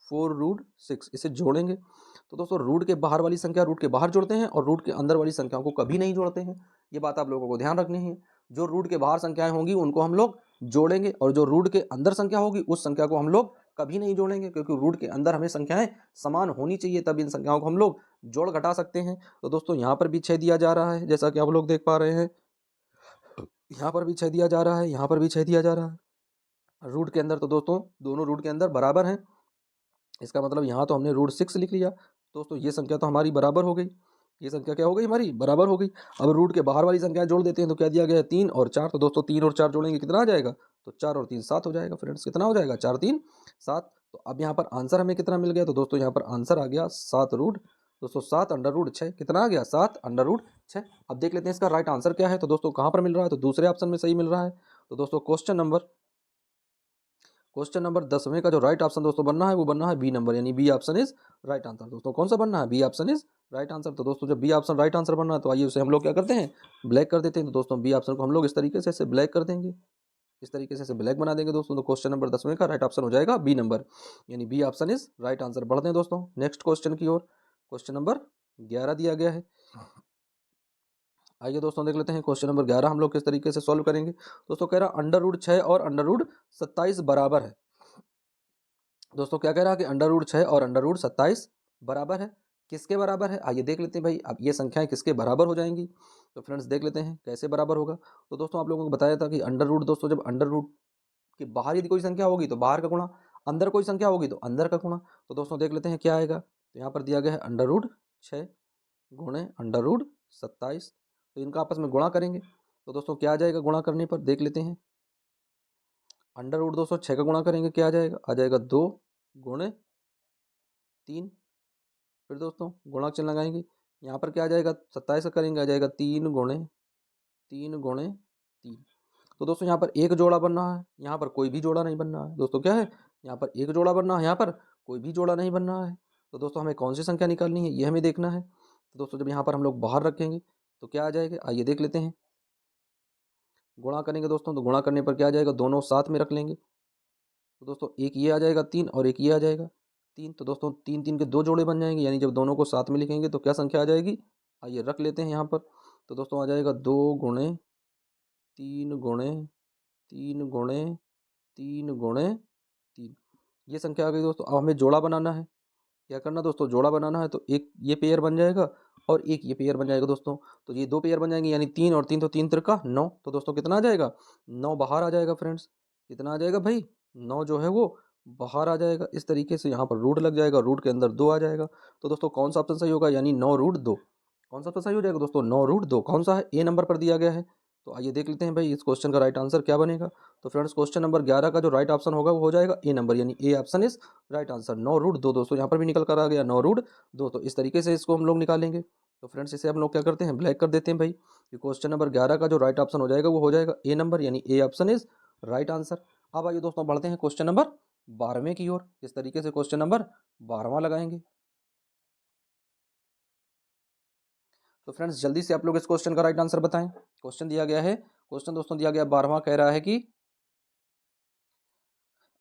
4 रूट 6, इसे जोड़ेंगे। तो दोस्तों रूट के बाहर वाली संख्या रूट के बाहर जोड़ते हैं और रूट के अंदर वाली संख्याओं को कभी नहीं जोड़ते हैं, ये बात आप लोगों को ध्यान रखनी है। जो रूट के बाहर संख्याएं होंगी उनको हम लोग जोड़ेंगे और जो रूट के अंदर संख्या होगी उस संख्या को हम लोग कभी नहीं जोड़ेंगे, क्योंकि रूट के अंदर हमें संख्याएं समान होनी चाहिए, तब इन संख्याओं को हम लोग जोड़ घटा सकते हैं। तो दोस्तों यहाँ पर भी 6 दिया जा रहा है, जैसा कि आप लोग देख पा रहे हैं, यहाँ पर भी 6 दिया जा रहा है, यहाँ पर भी 6 दिया जा रहा है रूट के अंदर। तो दोस्तों दोनों रूट के अंदर बराबर हैं, इसका मतलब यहाँ तो हमने रूट 6 लिख लिया। दोस्तों ये संख्या तो हमारी बराबर हो गई, ये संख्या क्या हो गई, हमारी बराबर हो गई। अब रूट के बाहर वाली संख्या जोड़ देते हैं, तो क्या दिया गया है 3 और 4। तो दोस्तों 3 और 4 जोड़ेंगे कितना आ जाएगा, तो 4 और 3 7 हो जाएगा फ्रेंड्स। कितना हो जाएगा, 4 3 7। तो अब यहाँ पर आंसर हमें कितना मिल गया, तो दोस्तों यहाँ पर आंसर आ गया 7 रूट, दोस्तों 7 अंडर रूट 6। कितना आ गया, 7 अंडर रूट 6। अब देख लेते हैं इसका राइट आंसर क्या है। तो दोस्तों कहाँ पर मिल रहा है, तो दूसरे ऑप्शन में सही मिल रहा है। तो दोस्तों क्वेश्चन नंबर 10वें का जो राइट ऑप्शन दोस्तों बनना है वो बनना है बी नंबर, यानी B option is right answer. दोस्तों कौन सा बनना है, B option is right answer. तो दोस्तों जब बी ऑप्शन राइट आंसर बनना है तो आइए उसे हम लोग क्या करते हैं, ब्लैक कर देते हैं। तो दोस्तों बी ऑप्शन को हम लोग इस तरीके से इसे ब्लैक कर देंगे, इस तरीके से इसे ब्लैक बना देंगे दोस्तों। तो क्वेश्चन नंबर 10वें का राइट ऑप्शन हो जाएगा बी नंबर, यानी B option is right answer. बढ़ते हैं दोस्तों नेक्स्ट क्वेश्चन की ओर। क्वेश्चन नंबर 11 दिया गया है। आइए दोस्तों देख लेते हैं क्वेश्चन नंबर 11 हम लोग किस तरीके से सॉल्व करेंगे। दोस्तों कह रहा अंडर रूट 6 और अंडर रूट 27 बराबर है। दोस्तों क्या कह रहा है कि अंडर रूट 6 और अंडर रूट 27 बराबर है। किसके बराबर है, आइए देख लेते हैं भाई, अब ये संख्याएं किसके बराबर हो जाएंगी। तो फ्रेंड्स देख लेते हैं कैसे बराबर होगा। तो दोस्तों आप लोगों को बताया था कि अंडर रूट दोस्तों जब अंडर रूट के बाहर यदि कोई संख्या होगी तो बाहर का गुणा, अंदर कोई संख्या होगी तो अंदर का गुणा। तो दोस्तों देख लेते हैं क्या आएगा। तो यहाँ पर दिया गया है अंडर रूट 6 गुणे अंडर रूट 27, तो इनका आपस में गुणा करेंगे। तो दोस्तों क्या आ जाएगा गुणा करने पर, देख लेते हैं। अंडर रूट दोस्तों 6 का गुणा करेंगे क्या आ जाएगा 2 गुणे 3। फिर दोस्तों गुणा चिन्ह लगाएंगे, यहाँ पर क्या आ जाएगा 27 का करेंगे आ जाएगा 3 गुणे 3। तो दोस्तों यहाँ पर एक जोड़ा बनना है, यहाँ पर कोई भी जोड़ा नहीं बनना है। दोस्तों क्या है, यहाँ पर एक जोड़ा बनना है, यहाँ पर कोई भी जोड़ा नहीं बनना है। तो दोस्तों हमें कौन सी संख्या निकालनी है ये हमें देखना है। तो दोस्तों जब यहाँ पर हम लोग बाहर रखेंगे तो क्या आ जाएगा, आइए देख लेते हैं। गुणा करेंगे दोस्तों, तो गुणा करने पर क्या आ जाएगा, दोनों साथ में रख लेंगे। तो दोस्तों एक ये आ जाएगा 3 और एक ये आ जाएगा 3। तो दोस्तों 3 3 के 2 जोड़े बन जाएंगे, यानी जब दोनों को साथ में लिखेंगे तो क्या संख्या आ जाएगी, आइए रख लेते हैं यहाँ पर। तो दोस्तों आ जाएगा 2 गुणे 3 गुणे 3 गुणे 3 गुणे 3, ये संख्या आ गई दोस्तों। अब हमें जोड़ा बनाना है, क्या करना दोस्तों, जोड़ा बनाना है। तो एक ये पेयर बन जाएगा और एक ये पेयर बन जाएगा दोस्तों। तो ये 2 पेयर बन जाएंगे, यानी 3 और 3 तो 3 त्रिका 9। तो दोस्तों कितना आ जाएगा, 9 बाहर आ जाएगा फ्रेंड्स। कितना आ जाएगा भाई, 9 जो है वो बाहर आ जाएगा। इस तरीके से यहाँ पर रूट लग जाएगा, रूट के अंदर 2 आ जाएगा। तो दोस्तों कौन सा ऑप्शन सही होगा, यानी 9 रूट 2। कौन सा ऑप्शन सही हो जाएगा दोस्तों, 9 रूट 2। कौन सा है, ए नंबर पर दिया गया है। तो आइए देख लेते हैं भाई इस क्वेश्चन का राइट आंसर क्या बनेगा। तो फ्रेंड्स क्वेश्चन नंबर 11 का जो राइट ऑप्शन होगा वो हो जाएगा ए नंबर, यानी A option is right answer. 9 root 2 दोस्तों यहाँ पर भी निकल कर आ गया, 9 रूट 2। तो इस तरीके से इसको हम लोग निकालेंगे। तो फ्रेंड्स इसे हम लोग क्या करते हैं, ब्लैक कर देते हैं भाई। ये क्वेश्चन नंबर 11 का जो राइट ऑप्शन हो जाएगा वो हो जाएगा ए नंबर, यानी A option is right answer. अब आइए दोस्तों बढ़ते हैं क्वेश्चन नंबर 12वें की ओर। इस तरीके से क्वेश्चन नंबर 12वां लगाएंगे। तो फ्रेंड्स जल्दी से आप लोग इस क्वेश्चन का राइट आंसर बताएं। क्वेश्चन दिया गया है, क्वेश्चन दोस्तों दिया गया 12वां, कह रहा है कि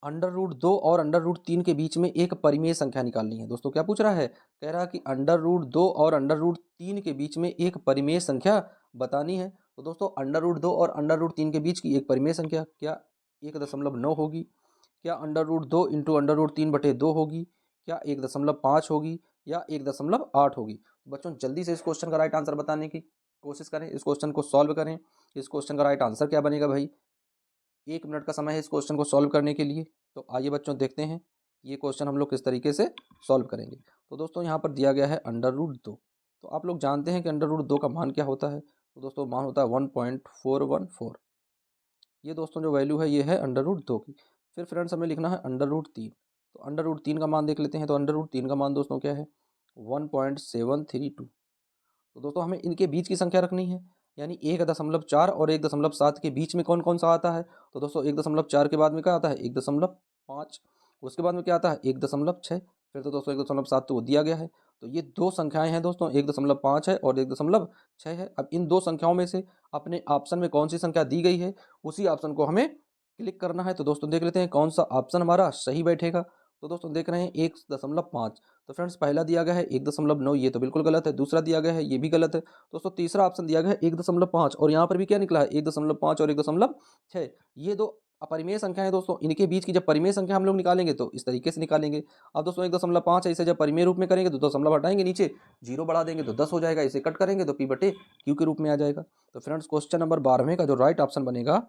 अंडर रूट 2 और अंडर रूट 3 के बीच में एक परिमेय संख्या निकालनी है। दोस्तों क्या पूछ रहा है, कह रहा है कि अंडर रूट 2 और अंडर रूट 3 के बीच में एक परिमेय संख्या बतानी है। तो दोस्तों अंडर रूट 2 और अंडर रूट 3 के बीच की एक परिमेय संख्या क्या 1.9 होगी, क्या under root 2 into under root 3/2 होगी, क्या 1.5 होगी, या 1.8 होगी। तो बच्चों जल्दी से इस क्वेश्चन का राइट आंसर बताने की कोशिश करें, इस क्वेश्चन को सॉल्व करें। इस क्वेश्चन का राइट आंसर क्या बनेगा भाई, 1 मिनट का समय है इस क्वेश्चन को सॉल्व करने के लिए। तो आइए बच्चों देखते हैं ये क्वेश्चन हम लोग किस तरीके से सॉल्व करेंगे। तो दोस्तों यहाँ पर दिया गया है अंडर रूट 2। तो आप लोग जानते हैं कि अंडर रूट 2 का मान क्या होता है। तो दोस्तों मान होता है 1.414। ये दोस्तों जो वैल्यू है ये है अंडर रूट 2 की। फिर फ्रेंड्स हमें लिखना है अंडर रूट 3। तो अंडर रूट 3 का मान देख लेते हैं। तो अंडर रूट 3 का मान दोस्तों क्या है, 1.732। तो दोस्तों हमें इनके बीच की संख्या रखनी है, यानी 1.4 और 1.7 के बीच में कौन कौन सा आता है। तो दोस्तों 1.4 के बाद में क्या आता है, 1.5। उसके बाद में क्या आता है, 1.6। फिर तो दोस्तों 1.7 तो वो दिया गया है। तो ये दो संख्याएं हैं दोस्तों, 1.5 है और 1.6 है। अब इन दो संख्याओं में से अपने ऑप्शन में कौन सी संख्या दी गई है उसी ऑप्शन को हमें क्लिक करना है। तो दोस्तों देख लेते हैं कौन सा ऑप्शन हमारा सही बैठेगा। तो दोस्तों देख रहे हैं 1.5। तो फ्रेंड्स पहला दिया गया है 1.9, ये तो बिल्कुल गलत है। दूसरा दिया गया है ये भी गलत है। दोस्तों तीसरा ऑप्शन दिया गया है 1.5 और यहाँ पर भी क्या निकला है 1.5 और 1.6। ये दो अपरिमेय संख्या है दोस्तों, इनके बीच की जब परिमेय संख्या हम लोग निकालेंगे तो इस तरीके से निकालेंगे। अब दोस्तों 1.5 है, इसे जब परिमेय रूप में करेंगे तो दशमलव हटाएंगे, नीचे 0 बढ़ा देंगे तो 10 हो जाएगा। इसे कट करेंगे तो p/q के रूप में आ जाएगा। तो फ्रेंड्स क्वेश्चन नंबर 12वें का जो राइट ऑप्शन बनेगा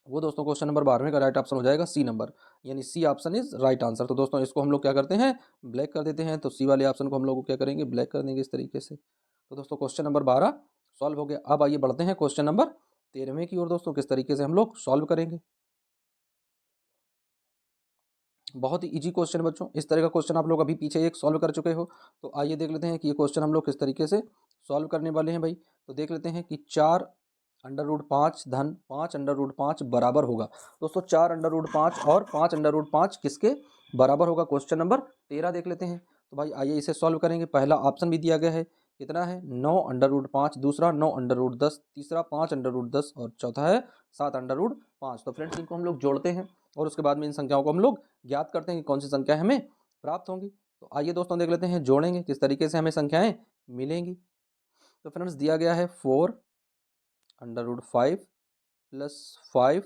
वो दोस्तों क्वेश्चन नंबर 12वें का राइट ऑप्शन हो जाएगा सी नंबर, यानी C option is right answer. तो दोस्तों इसको हम लोग क्या करते हैं, ब्लैक कर देते हैं। तो सी वाले ऑप्शन को हम लोग क्या करेंगे, ब्लैक कर देंगे इस तरीके से। तो दोस्तों क्वेश्चन नंबर 12 सॉल्व हो गया। अब आइए बढ़ते हैं क्वेश्चन नंबर 13वें की ओर। दोस्तों किस तरीके से हम लोग सॉल्व करेंगे, बहुत ही इजी क्वेश्चन है बच्चों। इस तरह का क्वेश्चन आप लोग अभी पीछे एक सॉल्व कर चुके हो। तो आइए देख लेते हैं कि ये क्वेश्चन हम लोग किस तरीके से सॉल्व करने वाले हैं भाई। तो देख लेते हैं कि 4 अंडर रूट 5 धन 5 अंडर रूट 5 बराबर होगा। दोस्तों 4 अंडर रूट 5 और 5 अंडर रूट 5 किसके बराबर होगा, क्वेश्चन नंबर 13 देख लेते हैं। तो भाई आइए इसे सॉल्व करेंगे। पहला ऑप्शन भी दिया गया है, कितना है 9 अंडर रूट 5, दूसरा 9 अंडर रूट 10, तीसरा 5 अंडर रूट 10 और चौथा है 7 अंडर रूट 5। तो फ्रेंड्स इनको हम लोग जोड़ते हैं और उसके बाद में इन संख्याओं को हम लोग ज्ञात करते हैं कि कौन सी संख्या हमें प्राप्त होंगी। तो आइए दोस्तों देख लेते हैं जोड़ेंगे किस तरीके से हमें संख्याएं मिलेंगी। तो फ्रेंड्स दिया गया है 4 under root 5 plus 5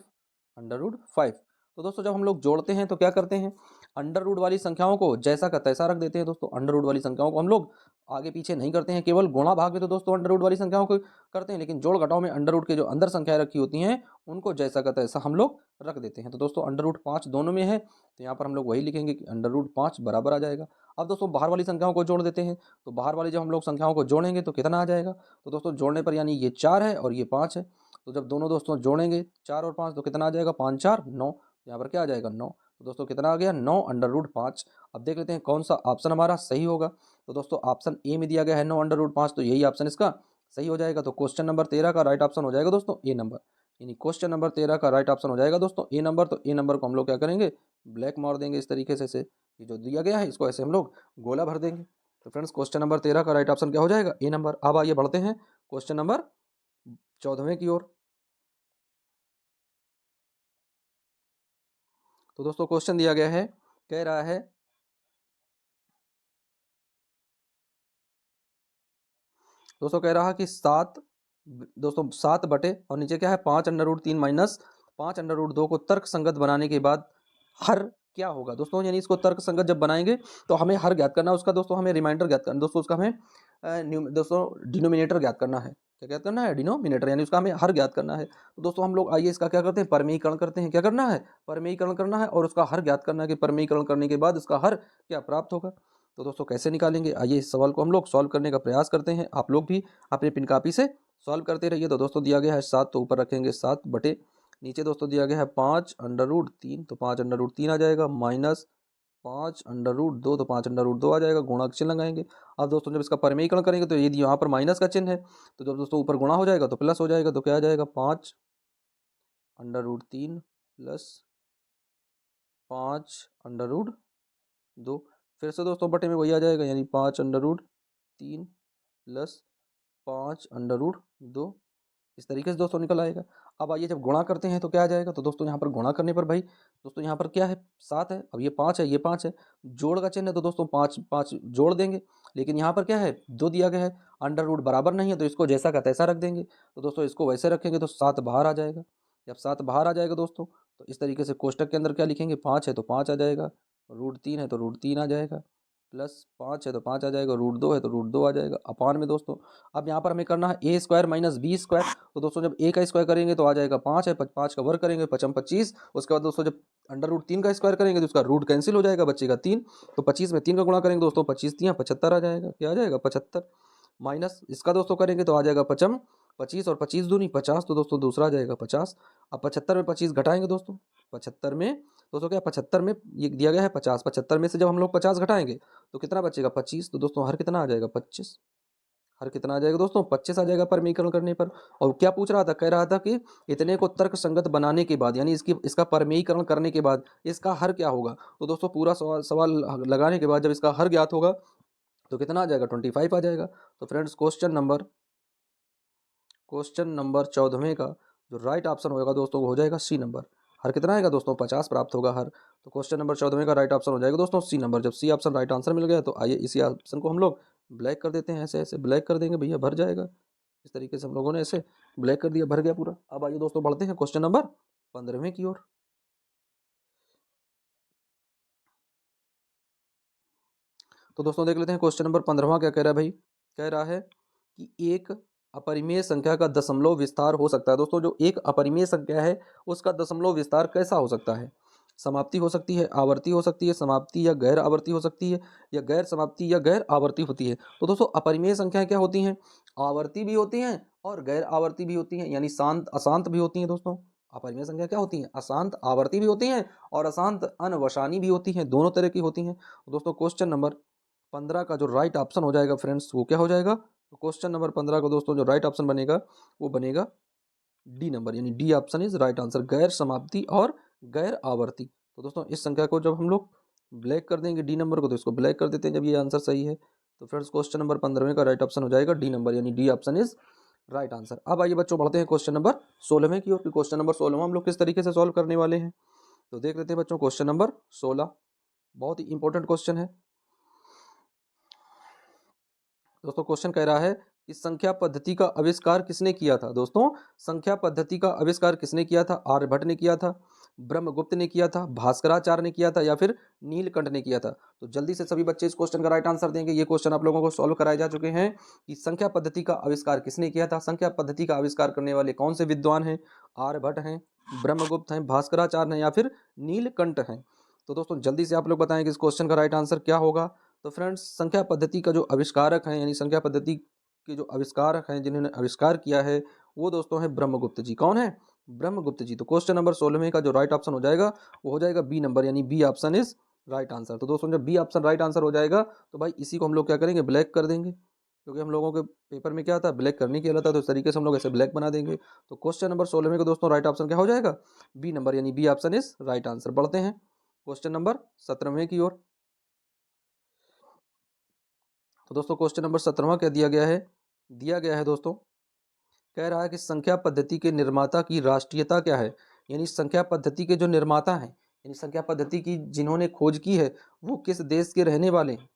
under root 5। तो दोस्तों जब हम लोग जोड़ते हैं तो क्या करते हैं, अंडर रूट वाली संख्याओं को जैसा का तैसा रख देते हैं। दोस्तों अंडर रूट वाली संख्याओं को हम लोग आगे पीछे नहीं करते हैं, केवल गुणा भाग में तो दोस्तों अंडर रूट वाली संख्याओं को करते हैं, लेकिन जोड़ घटाव में अंडर रूट के जो अंदर संख्याएं रखी होती हैं उनको जैसा का तैसा हम लोग रख देते हैं। तो दोस्तों अंडर रूट 5 दोनों में है, तो यहाँ पर हम लोग वही लिखेंगे कि अंडर रूट 5 बराबर आ जाएगा। अब दोस्तों बाहर वाली संख्याओं को जोड़ देते हैं। तो बाहर वाली जब हम लोग संख्याओं को जोड़ेंगे तो कितना आ जाएगा, तो दोस्तों जोड़ने पर यानी ये 4 है और ये 5 है। तो जब दोनों दोस्तों जोड़ेंगे 4 और 5 तो कितना आ जाएगा, 5 4 9। यहाँ पर क्या आ जाएगा 9। तो दोस्तों कितना आ गया 9 अंडर रूट 5। अब देख लेते हैं कौन सा ऑप्शन हमारा सही होगा। तो दोस्तों ऑप्शन ए में दिया गया है 9 अंडर रूट 5, तो यही ऑप्शन इसका सही हो जाएगा। तो क्वेश्चन नंबर 13 का राइट ऑप्शन हो जाएगा दोस्तों ए नंबर, यानी क्वेश्चन नंबर 13 का राइट ऑप्शन हो जाएगा दोस्तों ए नंबर। तो ए नंबर को हम लोग क्या करेंगे, ब्लैक मार देंगे इस तरीके से। ये जो दिया गया है इसको ऐसे हम लोग गोला भर देंगे। तो फ्रेंड्स क्वेश्चन नंबर 13 का राइट ऑप्शन क्या हो जाएगा, ए नंबर। अब आइए बढ़ते हैं क्वेश्चन नंबर 14वें की ओर। तो दोस्तों क्वेश्चन दिया गया है, कह रहा है दोस्तों कह रहा है कि 7 दोस्तों 7 बटे और नीचे क्या है 5 under root 3 minus 5 under root 2 को तर्क संगत बनाने के बाद हर क्या होगा। दोस्तों यानी इसको तर्क संगत जब बनाएंगे तो हमें हर ज्ञात करना है उसका। दोस्तों हमें रिमाइंडर ज्ञात करना, दोस्तों उसका हमें दोस्तों डिनोमिनेटर ज्ञात करना है। क्या ज्ञात करना है? डिनोमिनेटर, यानी उसका हमें हर ज्ञात करना है। तो दोस्तों हम लोग आइए इसका क्या करते हैं, परमेयीकरण करते हैं। क्या करना है? परमेयीकरण करना है और उसका हर ज्ञात करना है कि परमेयीकरण करने के बाद इसका हर क्या प्राप्त होगा। तो दोस्तों कैसे निकालेंगे, आइए इस सवाल को हम लोग सॉल्व करने का प्रयास करते हैं। आप लोग भी अपने पिन कापी से सॉल्व करते रहिए। तो दोस्तों दिया गया है 7, तो ऊपर रखेंगे 7 बटे, नीचे दोस्तों दिया गया है 5√3, तो 5√3 आ जाएगा, माइनस 5√2, तो 5√2 आ जाएगा, गुणा चिन्ह लगाएंगे। अब दोस्तों जब इसका परमेयीकरण करेंगे तो यदि यहाँ पर माइनस का चिन्ह है तो जब दोस्तों ऊपर गुणा हो जाएगा तो प्लस हो जाएगा। तो क्या आ जाएगा, 5√3 प्लस 5√2, फिर से दोस्तों बटे में वही आ जाएगा, यानी 5√3 प्लस 5√2, इस तरीके से दोस्तों निकल आएगा। अब आइए जब गुणा करते हैं तो क्या आ जाएगा, तो दोस्तों यहाँ पर गुणा करने पर भाई दोस्तों यहाँ पर क्या है, 7 है, अब ये 5 है, ये 5 है, जोड़ का चिन्ह है तो दोस्तों 5 5 जोड़ देंगे। लेकिन यहाँ पर क्या है, 2 दिया गया है, अंडर रूट बराबर नहीं है तो इसको जैसा का तैसा रख देंगे। तो दोस्तों इसको वैसे रखेंगे तो 7 बाहर आ जाएगा। जब 7 बाहर आ जाएगा दोस्तों तो इस तरीके से कोष्टक के अंदर क्या लिखेंगे, 5 है तो 5 आ जाएगा, √3 है तो √3 आ जाएगा, प्लस 5 है तो 5 आ जाएगा, √2 है तो √2 आ जाएगा, अपान में दोस्तों अब यहाँ पर हमें करना है a square minus B square. तो दोस्तों जब a का स्क्वायर करेंगे तो आ जाएगा 5 है, 5 का वर्ग करेंगे 5 25। उसके बाद दोस्तों जब अंडर रूट 3 का स्क्वायर करेंगे तो उसका रूट कैंसिल हो जाएगा, बचेगा 3। तो 25 में 3 का गुणा करेंगे दोस्तों, 25 3 75 आ जाएगा। क्या आ जाएगा, 75, माइनस इसका दोस्तों करेंगे तो आ जाएगा 25 25 और 25 दूनी 50, तो दोस्तों दूसरा आ जाएगा 50। अब 75 में 25 घटाएंगे दोस्तों, 75 में दोस्तों क्या, 75 में ये दिया गया है 50, 75 में से जब हम लोग 50 घटाएंगे तो कितना बचेगा, 25। तो दोस्तों हर कितना आ जाएगा, 25, हर कितना आ जाएगा दोस्तों, 25 आ जाएगा परमीकरण करने पर। और क्या पूछ रहा था, कह रहा था कि इतने को तर्क संगत बनाने के बाद, यानी इसका परमीकरण करने के बाद इसका हर क्या होगा। तो दोस्तों पूरा सवाल लगाने के बाद जब इसका हर ज्ञात होगा तो कितना आ जाएगा, 25 आ जाएगा। तो फ्रेंड्स क्वेश्चन नंबर 14वें का जो राइट ऑप्शन होगा दोस्तों वो हो जाएगा सी नंबर। हर कितना आएगा दोस्तों, 50 प्राप्त होगा हर। तो क्वेश्चन नंबर 14वें का राइट ऑप्शन हो जाएगा दोस्तों सी नंबर। जब सी ऑप्शन राइट आंसर मिल गया तो आइए इसी ऑप्शन को हम लोग ब्लैक कर देते हैं, ऐसे ऐसे ब्लैक कर देंगे भैया, भर जाएगा। इस तरीके से हम लोगों ने ऐसे ब्लैक कर दिया, भर गया पूरा। अब आइए दोस्तों बढ़ते हैं क्वेश्चन नंबर 15वें की ओर। तो दोस्तों देख लेते हैं क्वेश्चन नंबर 15वां क्या कह रहा है भाई। कह रहा है कि एक अपरिमेय संख्या का दशमलव विस्तार हो सकता है। दोस्तों जो एक अपरिमेय संख्या है उसका दशमलव विस्तार कैसा हो सकता है, समाप्ति हो सकती है, आवर्ती हो सकती है, समाप्ति या गैर आवर्ती हो सकती है, या गैर समाप्ति या गैर आवर्ती होती है। तो दोस्तों अपरिमेय संख्याएं क्या होती हैं, आवर्ती भी होती हैं और गैर आवर्ती भी होती हैं, यानी शांत अशांत भी होती हैं। दोस्तों अपरिमेय संख्या क्या होती हैं, अशांत आवर्ती भी होती हैं और अशांत अनवसानी भी होती हैं, दोनों तरह की होती हैं। दोस्तों क्वेश्चन नंबर 15 का जो राइट ऑप्शन हो जाएगा फ्रेंड्स वो क्या हो जाएगा, तो क्वेश्चन नंबर 15 को दोस्तों जो राइट ऑप्शन बनेगा वो बनेगा डी नंबर, यानी D option is right answer, गैर समाप्ति और गैर आवर्ती। तो दोस्तों इस संख्या को जब हम लोग ब्लैक कर देंगे डी नंबर को, तो इसको ब्लैक कर देते हैं जब ये आंसर सही है। तो फ्रेंड्स क्वेश्चन नंबर 15वें का राइट ऑप्शन हो जाएगा डी नंबर, यानी D option is right answer. अब आइए बच्चों बढ़ते हैं क्वेश्चन नंबर 16वें की ओर। क्वेश्चन नंबर 16 हम लोग किस तरीके से सॉल्व करने वाले हैं तो देख लेते हैं बच्चों। क्वेश्चन नंबर 16 बहुत ही इंपॉर्टेंट क्वेश्चन है दोस्तों। क्वेश्चन कह रहा है कि संख्या पद्धति का आविष्कार किसने किया था। दोस्तों संख्या पद्धति का आविष्कार किसने किया था, आर्यभट्ट ने किया था, ब्रह्मगुप्त ने किया था, भास्कराचार्य ने किया था, या फिर नीलकंठ ने किया था। तो जल्दी से सभी बच्चे इस क्वेश्चन का राइट आंसर देंगे। ये क्वेश्चन आप लोगों को सॉल्व कराए जा चुके हैं कि संख्या पद्धति का आविष्कार किसने किया था। संख्या पद्धति का आविष्कार करने वाले कौन से विद्वान हैं, आर्यभट्ट हैं, ब्रह्मगुप्त हैं, भास्कराचार्य हैं, या फिर नीलकंठ हैं। तो दोस्तों जल्दी से आप लोग बताएं कि इस क्वेश्चन का राइट आंसर क्या होगा। तो फ्रेंड्स संख्या पद्धति का जो आविष्कारक हैं, यानी संख्या पद्धति के जो आविष्कारक हैं जिन्होंने आविष्कार किया है वो दोस्तों है ब्रह्मगुप्त जी। कौन है, ब्रह्मगुप्त जी। तो क्वेश्चन नंबर 16 का जो राइट ऑप्शन हो जाएगा वो हो जाएगा बी नंबर, यानी B option is right answer. तो दोस्तों जब बी ऑप्शन राइट आंसर हो जाएगा तो भाई इसी को हम लोग क्या करेंगे, ब्लैक कर देंगे, क्योंकि हम लोगों के पेपर में क्या था, ब्लैक करने के था। तो इस तरीके से हम लोग ऐसे ब्लैक बना देंगे। तो क्वेश्चन नंबर 16 का दोस्तों राइट ऑप्शन क्या हो जाएगा, बी नंबर, यानी B option is right answer. बढ़ते हैं क्वेश्चन नंबर 17 की ओर। तो दोस्तों क्वेश्चन नंबर 17वां क्या दिया गया है दोस्तों। कह रहा है कि संख्या पद्धति के निर्माता की राष्ट्रीयता क्या है, यानी संख्या पद्धति के जो निर्माता हैं, यानी संख्या पद्धति की जिन्होंने खोज की है वो किस देश के रहने वाले हैं।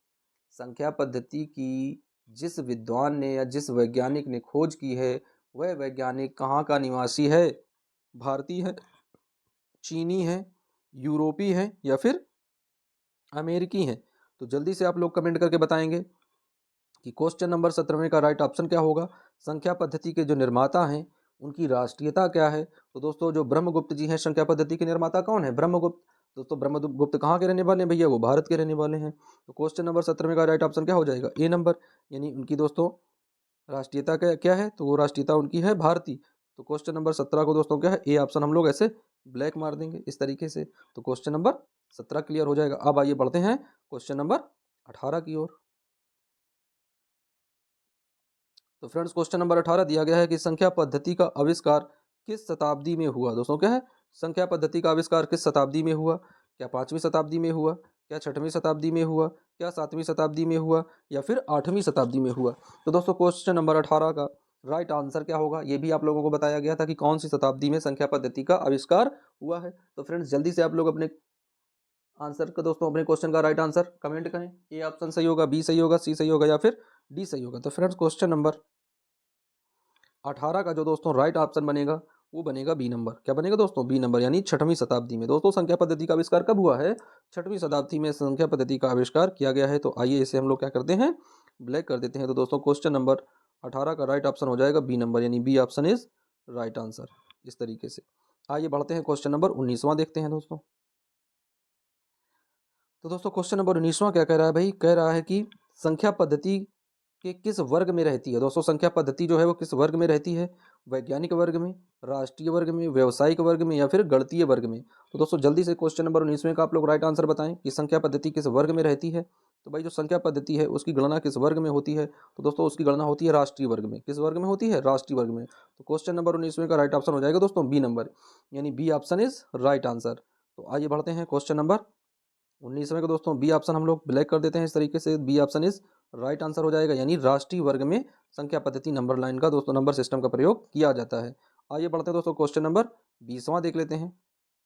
संख्या पद्धति की जिस विद्वान ने या जिस वैज्ञानिक ने खोज की है वह वैज्ञानिक कहाँ का निवासी है, भारतीय है, चीनी है, यूरोपी है, या फिर अमेरिकी है। तो जल्दी से आप लोग कमेंट करके बताएंगे कि क्वेश्चन नंबर 17 का राइट ऑप्शन क्या होगा। संख्या पद्धति के जो निर्माता हैं उनकी राष्ट्रीयता क्या है। तो दोस्तों जो ब्रह्मगुप्त जी हैं, संख्या पद्धति के निर्माता कौन है, ब्रह्मगुप्त। दोस्तों ब्रह्मगुप्त कहाँ के रहने वाले हैं भैया, वो भारत के रहने वाले हैं। तो क्वेश्चन नंबर 17 का राइट ऑप्शन क्या हो जाएगा, ए नंबर। यानी उनकी दोस्तों राष्ट्रीयता क्या क्या है, तो वो राष्ट्रीयता उनकी है भारतीय। तो क्वेश्चन नंबर 17 को दोस्तों क्या है, ए ऑप्शन हम लोग ऐसे ब्लैक मार देंगे इस तरीके से। तो क्वेश्चन नंबर 17 क्लियर हो जाएगा। अब आइए बढ़ते हैं क्वेश्चन नंबर 18 की ओर। तो फ्रेंड्स क्वेश्चन नंबर 18 दिया गया है कि संख्या पद्धति का आविष्कार किस शताब्दी में हुआ। दोस्तों क्या है, संख्या पद्धति का आविष्कार किस शताब्दी में हुआ। क्या 5वीं शताब्दी में हुआ, क्या 6वीं शताब्दी में हुआ, क्या 7वीं शताब्दी में हुआ, या फिर 8वीं शताब्दी में हुआ। तो दोस्तों क्वेश्चन नंबर 18 का राइट आंसर क्या होगा, ये भी आप लोगों को बताया गया था कि कौन सी शताब्दी में संख्या पद्धति का आविष्कार हुआ है। तो फ्रेंड्स जल्दी से आप लोग अपने आंसर का दोस्तों अपने क्वेश्चन का राइट आंसर कमेंट करें। ए ऑप्शन सही होगा, बी सही होगा, सी सही होगा, या फिर डी सही होगा। तो फ्रेंड्स क्वेश्चन नंबर 18 का जो दोस्तों राइट ऑप्शन बनेगा वो बनेगा बी नंबर। क्या बनेगा दोस्तों, बी नंबर, यानी 6वीं शताब्दी में। दोस्तों संख्या पद्धति का आविष्कार कब हुआ है, 6वीं शताब्दी में संख्या पद्धति का आविष्कार किया गया है। तो आइए इसे हम लोग क्या करते हैं, ब्लैक कर देते हैं। तो दोस्तों क्वेश्चन नंबर 18 का राइट ऑप्शन हो जाएगा बी नंबर, यानी B option is right answer. इस तरीके से आइए बढ़ते हैं क्वेश्चन नंबर 19वां देखते हैं दोस्तों। तो दोस्तों क्वेश्चन नंबर 19वां क्या कह रहा है भाई, कह रहा है कि संख्या पद्धति के किस वर्ग में रहती है। दोस्तों संख्या पद्धति जो है वो किस वर्ग में रहती है, वैज्ञानिक वर्ग में, राष्ट्रीय वर्ग में, व्यावसायिक वर्ग में, या फिर गणितीय वर्ग में। तो दोस्तों जल्दी से क्वेश्चन नंबर 19वें का आप लोग राइट आंसर बताएं कि संख्या पद्धति किस वर्ग में रहती है। तो भाई जो संख्या पद्धति है उसकी गणना किस वर्ग में होती है, तो दोस्तों उसकी गणना होती है राष्ट्रीय वर्ग में। किस वर्ग में होती है, राष्ट्रीय वर्ग में। तो क्वेश्चन नंबर 19वें का राइट ऑप्शन हो जाएगा दोस्तों बी नंबर, यानी B option is right answer. तो आइए बढ़ते हैं क्वेश्चन नंबर 19वें को दोस्तों बी ऑप्शन हम लोग ब्लैक कर देते हैं इस तरीके से। B option is right answer हो जाएगा, यानी राष्ट्रीय वर्ग में संख्या पद्धति नंबर लाइन का दोस्तों नंबर सिस्टम का प्रयोग किया जाता है। आइए बढ़ते हैं दोस्तों क्वेश्चन नंबर 20वां देख लेते हैं।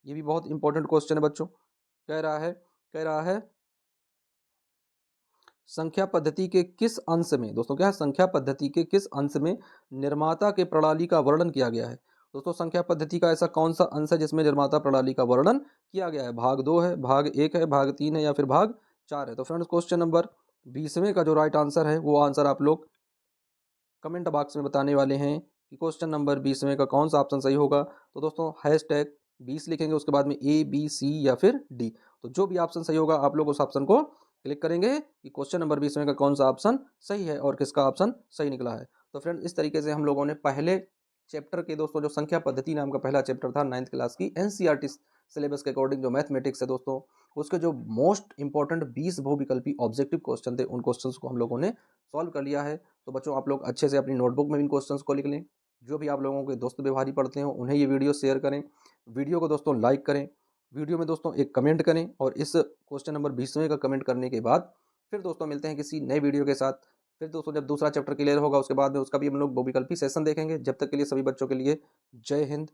ये भी बहुत इंपॉर्टेंट क्वेश्चन है बच्चों। कह रहा है संख्या पद्धति के किस अंश में, दोस्तों क्या है, संख्या पद्धति के किस अंश में निर्माता के प्रणाली का वर्णन किया गया है। दोस्तों संख्या पद्धति का ऐसा कौन सा अंश है जिसमें निर्माता प्रणाली का वर्णन किया गया है। भाग 2 है, भाग 1 है, भाग 3 है, या फिर भाग 4 है। तो फ्रेंड्स क्वेश्चन नंबर 20वें का जो राइट आंसर है वो आंसर आप लोग कमेंट बॉक्स में बताने वाले हैं कि क्वेश्चन नंबर 20वें का कौन सा ऑप्शन सही होगा। तो दोस्तों हैशटैग 20 लिखेंगे, उसके बाद में ए बी सी या फिर डी। तो जो भी ऑप्शन सही होगा आप लोग उस ऑप्शन को क्लिक करेंगे कि क्वेश्चन नंबर 20वें का कौन सा ऑप्शन सही है और किसका ऑप्शन सही निकला है। तो फ्रेंड्स इस तरीके से हम लोगों ने पहले चैप्टर के दोस्तों जो संख्या पद्धति नाम का पहला चैप्टर था 9th क्लास की एनसीईआरटी सिलेबस के अकॉर्डिंग जो मैथमेटिक्स है दोस्तों, उसके जो मोस्ट इंपॉर्टेंट 20 बहुविकल्पी ऑब्जेक्टिव क्वेश्चन थे उन क्वेश्चंस को हम लोगों ने सॉल्व कर लिया है। तो बच्चों आप लोग अच्छे से अपनी नोटबुक में इन क्वेश्चंस को लिख लें। जो भी आप लोगों के दोस्त व्यवहारी पढ़ते हो उन्हें ये वीडियो शेयर करें, वीडियो को दोस्तों लाइक करें, वीडियो में दोस्तों एक कमेंट करें, और इस क्वेश्चन नंबर 20वें का कमेंट करने के बाद फिर दोस्तों मिलते हैं किसी नए वीडियो के साथ। फिर दोस्तों जब दूसरा चैप्टर क्लियर होगा उसके बाद में उसका भी हम लोग बहुविकल्पी सेशन देखेंगे। जब तक के लिए सभी बच्चों के लिए जय हिंद,